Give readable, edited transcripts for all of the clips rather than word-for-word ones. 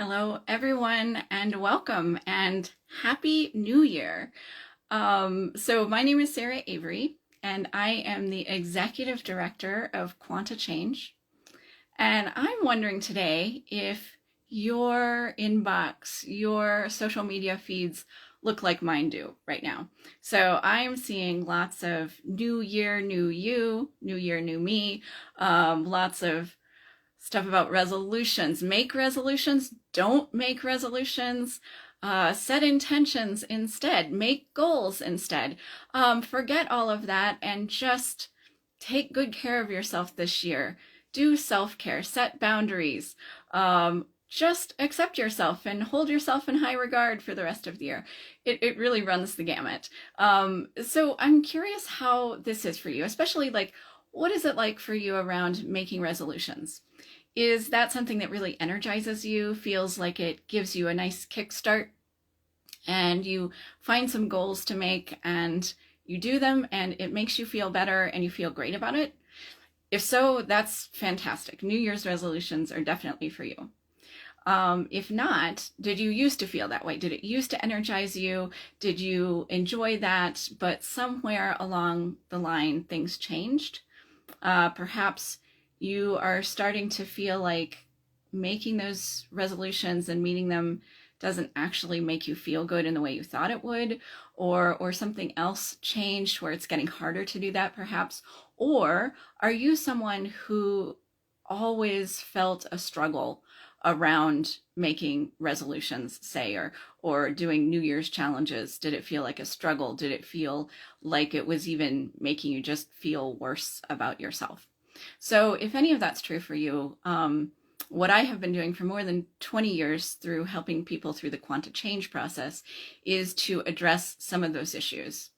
Hello, everyone, and welcome and Happy New Year. So, my name is Sarah Avery, and I am the Executive Director of Quanta Change. And I'm wondering today if your inbox, your social media feeds look like mine do right now. So, I'm seeing lots of New Year, New You, New Year, New Me, lots of stuff about resolutions. Make resolutions, don't make resolutions. Set intentions instead, make goals instead. Forget all of that and just take good care of yourself this year. Do self care, set boundaries. Just accept yourself and hold yourself in high regard for the rest of the year. It really runs the gamut. So I'm curious how this is for you, especially like what is it like for you around making resolutions? Is that something that really energizes you, feels like it gives you a nice kickstart, and you find some goals to make and you do them and it makes you feel better and you feel great about it? If so, that's fantastic. New Year's resolutions are definitely for you. If not, did you used to feel that way? Did it used to energize you? Did you enjoy that, but somewhere along the line things changed? Perhaps you are starting to feel like making those resolutions and meeting them doesn't actually make you feel good in the way you thought it would, or something else changed where it's getting harder to do that perhaps. Or are you someone who always felt a struggle around making resolutions, say, or doing New Year's challenges? Did it feel like a struggle? Did it feel like it was even making you just feel worse about yourself? So if any of that's true for you, what I have been doing for more than 20 years through helping people through the Quanta Change process is to address some of those issues.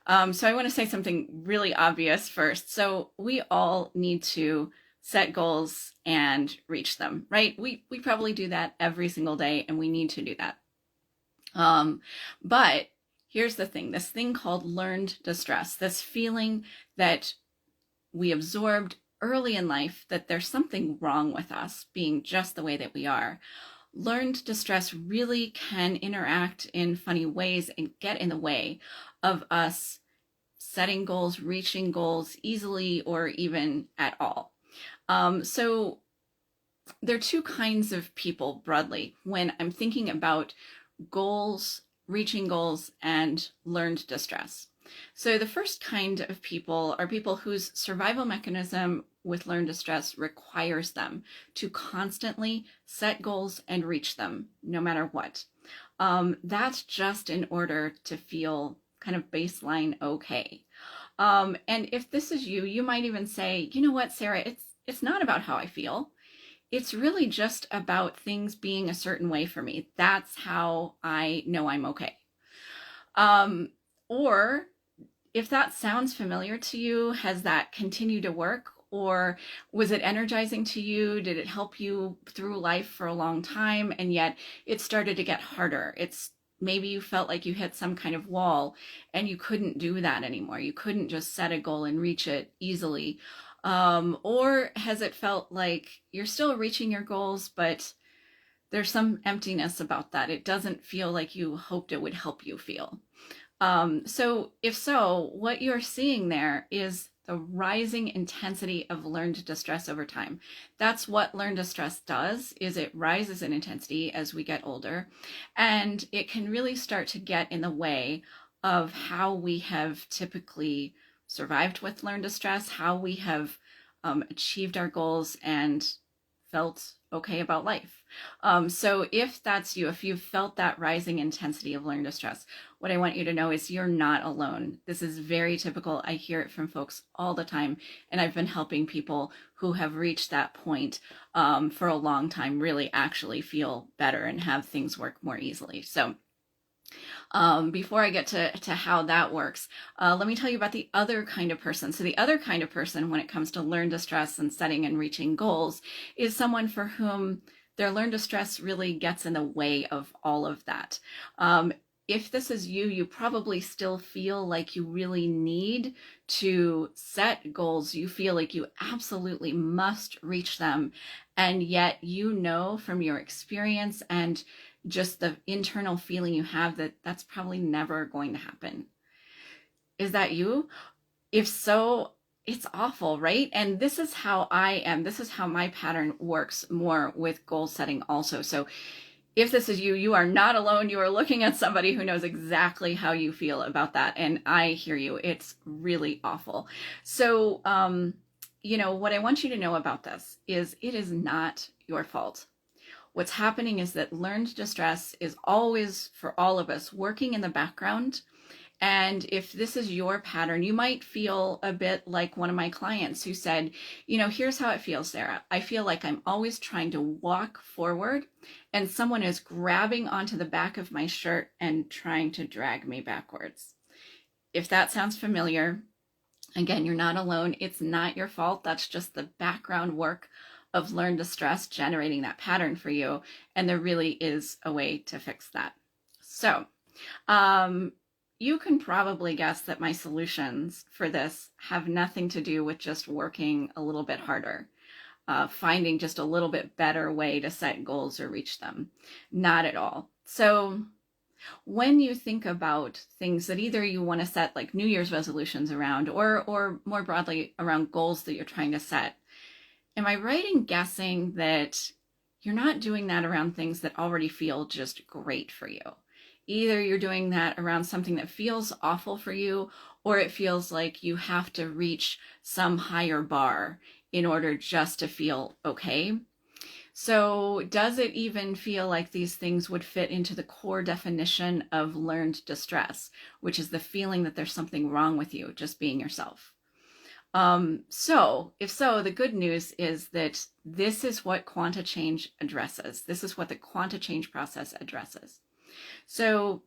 So I want to say something really obvious first. So we all need to set goals and reach them, right? We probably do that every single day, and we need to do that. But here's the thing, this thing called learned distress, this feeling that we absorbed early in life that there's something wrong with us being just the way that we are. Learned distress really can interact in funny ways and get in the way of us setting goals, reaching goals easily or even at all. So there are two kinds of people broadly when I'm thinking about goals, reaching goals, and learned distress. So the first kind of people are people whose survival mechanism with learned distress requires them to constantly set goals and reach them no matter what. That's just in order to feel kind of baseline okay. And if this is you, you might even say, you know what, Sarah, it's not about how I feel. It's really just about things being a certain way for me. That's how I know I'm okay. Or if that sounds familiar to you, has that continued to work? Or was it energizing to you? Did it help you through life for a long time? And yet it started to get harder. Maybe you felt like you hit some kind of wall and you couldn't do that anymore. You couldn't just set a goal and reach it easily. Or has it felt like you're still reaching your goals, but there's some emptiness about that? It doesn't feel like you hoped it would help you feel. So if so, what you're seeing there is the rising intensity of learned distress over time. That's what learned distress does, is it rises in intensity as we get older, and it can really start to get in the way of how we have typically survived with learned distress, how we have achieved our goals and felt okay about life. So if that's you, if you've felt that rising intensity of learned distress, what I want you to know is you're not alone. This is very typical. I hear it from folks all the time, and I've been helping people who have reached that point for a long time really actually feel better and have things work more easily. So before I get to how that works, let me tell you about the other kind of person. So the other kind of person when it comes to learned distress and setting and reaching goals is someone for whom their learned distress really gets in the way of all of that. if this is you, you probably still feel like you really need to set goals. You feel like you absolutely must reach them. And yet, you know, from your experience and just the internal feeling you have that that's probably never going to happen. Is that you? If so, it's awful, right? And this is how I am. This is how my pattern works more with goal setting also. So if this is you, you are not alone. You are looking at somebody who knows exactly how you feel about that. And I hear you. It's really awful. So, what I want you to know about this is it is not your fault. What's happening is that learned distress is always, for all of us, working in the background. And if this is your pattern, you might feel a bit like one of my clients who said, here's how it feels, Sarah. I feel like I'm always trying to walk forward and someone is grabbing onto the back of my shirt and trying to drag me backwards. If that sounds familiar, again, you're not alone. It's not your fault. That's just the background work of learned distress generating that pattern for you. And there really is a way to fix that. So, you can probably guess that my solutions for this have nothing to do with just working a little bit harder, finding just a little bit better way to set goals or reach them. Not at all. So when you think about things that either you want to set like New Year's resolutions around or more broadly around goals that you're trying to set, am I right in guessing that you're not doing that around things that already feel just great for you? Either you're doing that around something that feels awful for you, or it feels like you have to reach some higher bar in order just to feel okay. So does it even feel like these things would fit into the core definition of learned distress, which is the feeling that there's something wrong with you, just being yourself? So if so, the good news is that this is what Quanta Change addresses. This is what the Quanta Change process addresses. So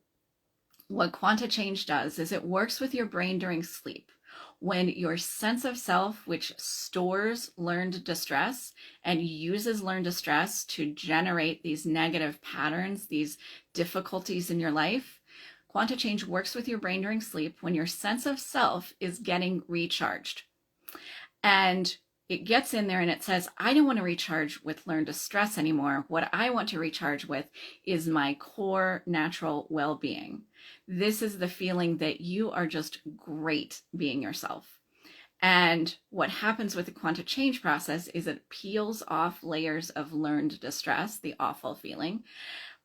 what Quanta Change does is it works with your brain during sleep. When your sense of self, which stores learned distress and uses learned distress to generate these negative patterns, these difficulties in your life, Quanta Change works with your brain during sleep when your sense of self is getting recharged. And it gets in there and it says, I don't want to recharge with learned distress anymore. What I want to recharge with is my core natural well-being. This is the feeling that you are just great being yourself. And what happens with the Quanta Change process is it peels off layers of learned distress, the awful feeling,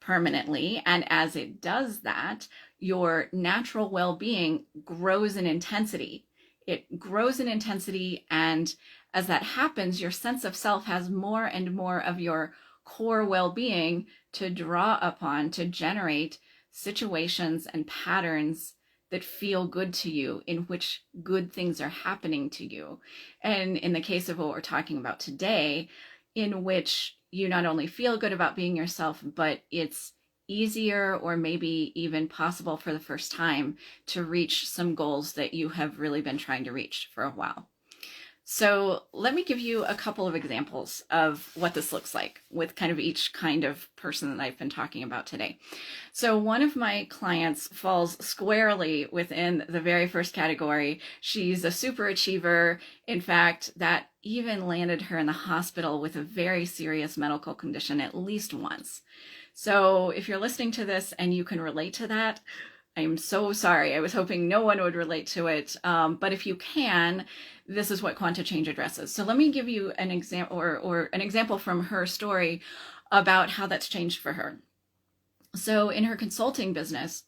permanently. And as it does that, your natural well-being grows in intensity. It grows in intensity, and as that happens, your sense of self has more and more of your core well-being to draw upon to generate situations and patterns that feel good to you, in which good things are happening to you. And in the case of what we're talking about today, in which you not only feel good about being yourself, but it's easier or maybe even possible for the first time to reach some goals that you have really been trying to reach for a while. So let me give you a couple of examples of what this looks like with kind of each kind of person that I've been talking about today. So one of my clients falls squarely within the very first category. She's a super achiever. In fact, that even landed her in the hospital with a very serious medical condition at least once. So if you're listening to this and you can relate to that, I'm so sorry. I was hoping no one would relate to it. But if you can, this is what Quanta Change addresses. So let me give you an example or an example from her story about how that's changed for her. So in her consulting business,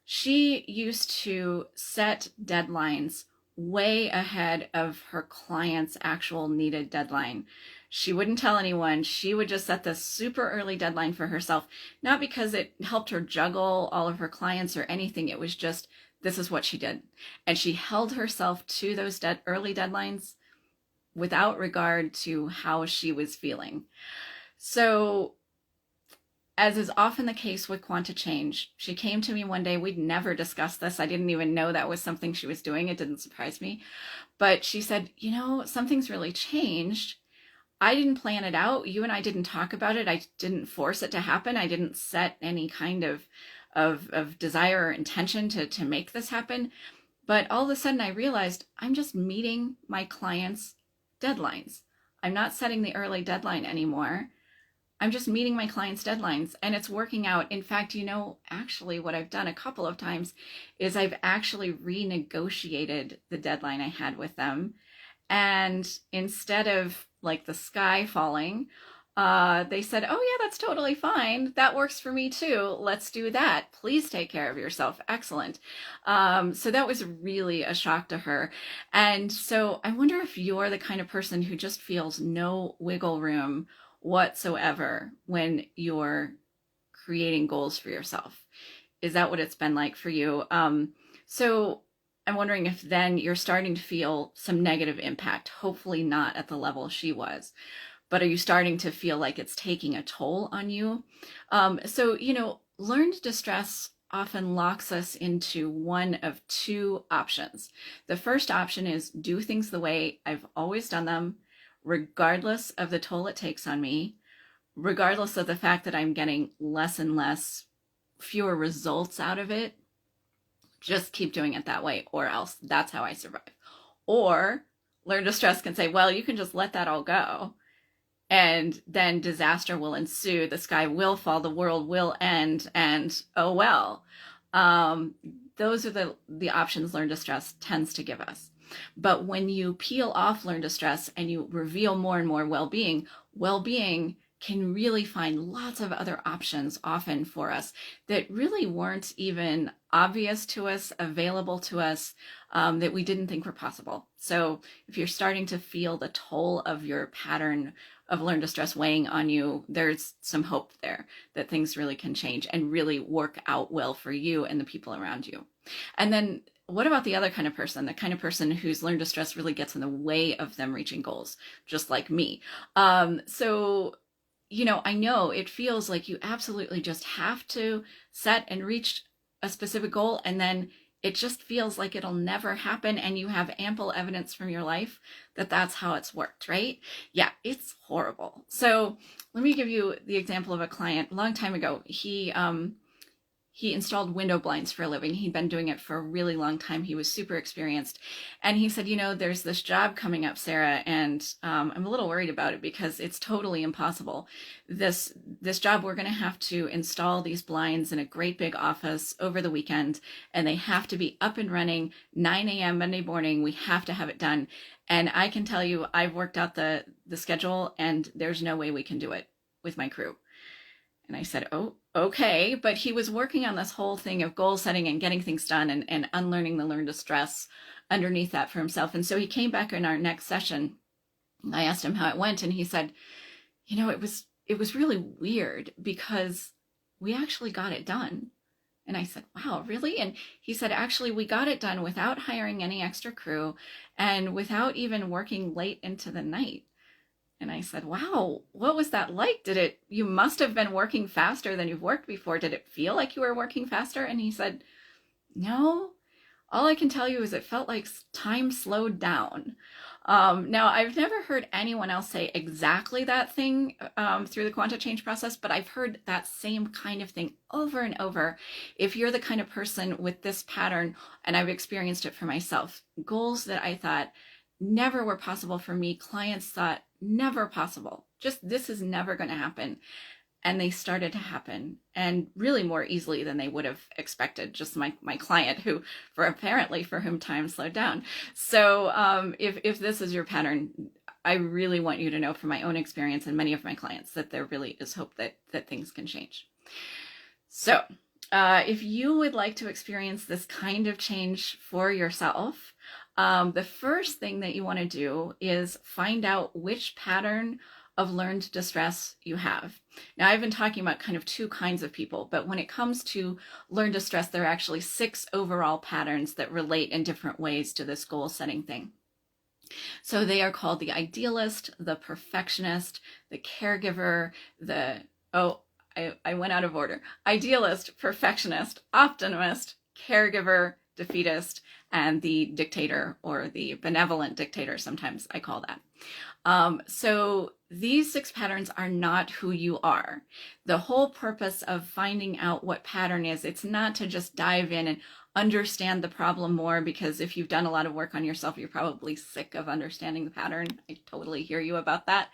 she used to set deadlines way ahead of her client's actual needed deadline. She wouldn't tell anyone. She would just set this super early deadline for herself, not because it helped her juggle all of her clients or anything. It was just, this is what she did. And she held herself to those early deadlines without regard to how she was feeling. So, as is often the case with Quanta Change, she came to me one day. We'd never discussed this. I didn't even know that was something she was doing. It didn't surprise me. But she said, something's really changed. I didn't plan it out. You and I didn't talk about it. I didn't force it to happen. I didn't set any kind of of desire or intention to make this happen. But all of a sudden I realized I'm just meeting my clients' deadlines. I'm not setting the early deadline anymore. I'm just meeting my clients' deadlines and it's working out. In fact, actually what I've done a couple of times is I've actually renegotiated the deadline I had with them. And instead of like the sky falling, they said, "Oh yeah, that's totally fine. That works for me too. Let's do that. Please take care of yourself." Excellent. So that was really a shock to her. And so I wonder if you're the kind of person who just feels no wiggle room whatsoever when you're creating goals for yourself. Is that what it's been like for you? So I'm wondering if then you're starting to feel some negative impact, hopefully not at the level she was, but are you starting to feel like it's taking a toll on you? Learned distress often locks us into one of two options. The first option is do things the way I've always done them, regardless of the toll it takes on me, regardless of the fact that I'm getting less and less, fewer results out of it. Just keep doing it that way, or else that's how I survive. Or learn distress can say, well, you can just let that all go, and then disaster will ensue. The sky will fall, the world will end, and oh well. Those are the options learn distress tends to give us. But when you peel off learn distress and you reveal more and more well-being can really find lots of other options often for us that really weren't even obvious to us, available to us, that we didn't think were possible. So if you're starting to feel the toll of your pattern of learned distress weighing on you, there's some hope there that things really can change and really work out well for you and the people around you. And then what about the other kind of person, the kind of person whose learned distress really gets in the way of them reaching goals, just like me? I know it feels like you absolutely just have to set and reach a specific goal, and then it just feels like it'll never happen, and you have ample evidence from your life that that's how it's worked, right? Yeah, it's horrible. So let me give you the example of a client. A long time ago, he installed window blinds for a living. He'd been doing it for a really long time. He was super experienced. And he said, there's this job coming up, Sarah, and I'm a little worried about it because it's totally impossible. This job, we're going to have to install these blinds in a great big office over the weekend, and they have to be up and running 9 a.m. Monday morning. We have to have it done. And I can tell you, I've worked out the schedule, and there's no way we can do it with my crew. And I said, oh, okay. But he was working on this whole thing of goal setting and getting things done and unlearning the learned distress underneath that for himself. And so he came back in our next session. I asked him how it went, and he said, it was really weird because we actually got it done. And I said, wow, really? And he said, actually, we got it done without hiring any extra crew and without even working late into the night. And I said, wow, what was that like? You must have been working faster than you've worked before. Did it feel like you were working faster? And he said, no, all I can tell you is it felt like time slowed down. Now, I've never heard anyone else say exactly that thing through the Quanta Change process, but I've heard that same kind of thing over and over. If you're the kind of person with this pattern, and I've experienced it for myself, goals that I thought never were possible for me, clients thought never possible. Just this is never going to happen. And they started to happen, and really more easily than they would have expected. Just my client for whom time slowed down. So if this is your pattern, I really want you to know from my own experience and many of my clients that there really is hope that things can change. So if you would like to experience this kind of change for yourself, the first thing that you want to do is find out which pattern of learned distress you have. Now, I've been talking about kind of two kinds of people, but when it comes to learned distress, there are actually 6 overall patterns that relate in different ways to this goal setting thing. So they are called the idealist, the perfectionist, the caregiver, I went out of order. Idealist, perfectionist, optimist, caregiver, defeatist, and the dictator, or the benevolent dictator, sometimes I call that. So these 6 patterns are not who you are. The whole purpose of finding out what pattern is, it's not to just dive in and understand the problem more, because if you've done a lot of work on yourself, you're probably sick of understanding the pattern. I totally hear you about that.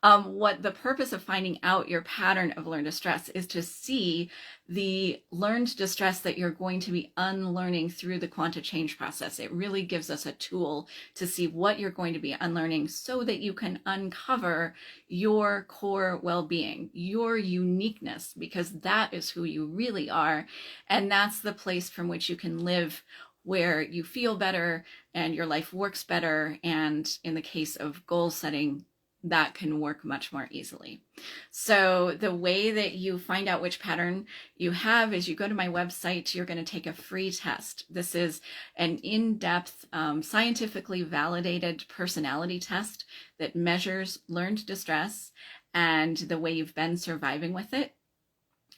What the purpose of finding out your pattern of learned distress is to see the learned distress that you're going to be unlearning through the Quanta Change process. It really gives us a tool to see what you're going to be unlearning so that you can uncover your core well-being, your uniqueness, because that is who you really are. And that's the place from which you can live where you feel better and your life works better. And in the case of goal setting, that can work much more easily. So the way that you find out which pattern you have is you go to my website, you're going to take a free test. This is an in-depth, scientifically validated personality test that measures learned distress and the way you've been surviving with it.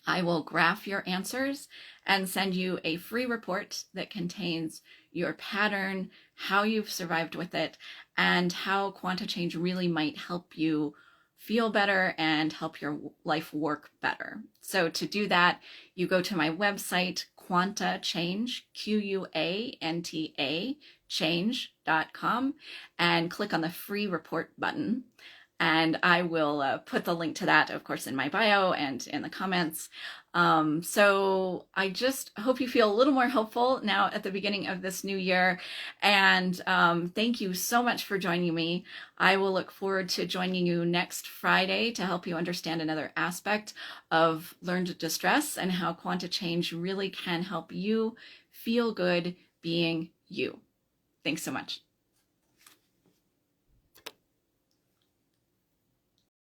I will graph your answers and send you a free report that contains your pattern, how you've survived with it, and how Quanta Change really might help you feel better and help your life work better. So to do that, you go to my website, Quanta Change, Quanta, change.com, and click on the free report button. And I will put the link to that, of course, in my bio and in the comments. So I just hope you feel a little more hopeful now at the beginning of this new year. And thank you so much for joining me. I will look forward to joining you next Friday to help you understand another aspect of learned distress and how Quanta Change really can help you feel good being you. Thanks so much.